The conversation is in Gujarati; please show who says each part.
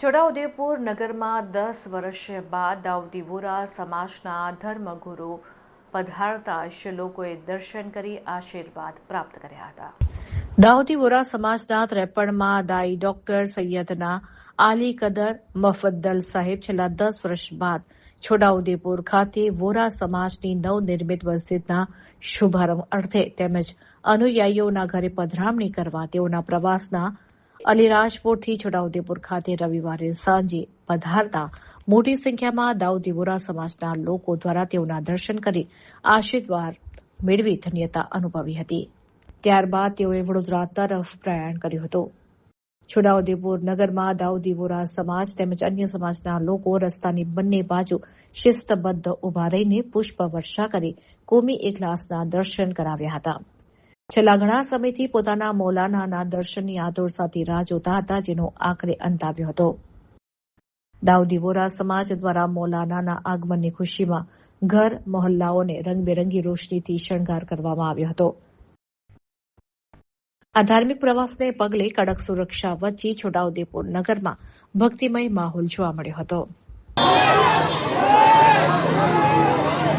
Speaker 1: છોટાઉદેપુર નગરમાં 10 વર્ષ બાદ દાઉદી વોરા સમાજના ધર્મગુરુ પધારતા લોકોએ દર્શન કરી આશીર્વાદ પ્રાપ્ત કર્યા હતા। દાઉદી વોરા સમાજના 53માં દાઈ ડોક્ટર સૈયદના આલી કદર મફદ્દલ સાહેબ છેલ્લા 10 વર્ષ બાદ છોટાઉદેપુર ખાતે વોરા સમાજની નવનિર્મિત મસ્જિદના શુભારંભ અર્થે તેમજ અનુયાયીઓના ઘરે પધરામણી કરવા તેઓના પ્રવાસના અલીરાજપુરથી છોટાઉદેપુર ખાતે રવિવારે સાંજે પધારતા મોટી સંખ્યામાં દાઉદી વોરા સમાજના લોકો દ્વારા તેઓના દર્શન કરી આશીર્વાદ મેળવી ધન્યતા અનુભવી હતી। ત્યારબાદ તેઓએ વડોદરા તરફ પ્રયાણ કર્યું હતું। છોટાઉદેપુર નગરમાં દાઉદી વોરા સમાજ તેમજ અન્ય સમાજના લોકો રસ્તાની બંને બાજુ શિસ્તબદ્ધ ઉભા રહીને પુષ્પવર્ષા કરી કોમી એકલાસના દર્શન કરાવ્યા હતા। છેલ્લા ઘણા સમયથી પોતાના મૌલાનાના દર્શનની આતુરતાથી રાહ જોતા હતા, જેનો આખરે અંત આવ્યો હતો। દાઉદી વોરા સમાજ દ્વારા મૌલાનાના આગમનની ખુશીમાં ઘર મહોલ્લાઓને રંગબેરંગી રોશનીથી શણગાર કરવામાં આવ્યો હતો। આ ધાર્મિક પ્રવાસને પગલે કડક સુરક્ષા વચ્ચે છોટાઉદેપુર નગરમાં ભક્તિમય માહોલ જોવા મળ્યો હતો।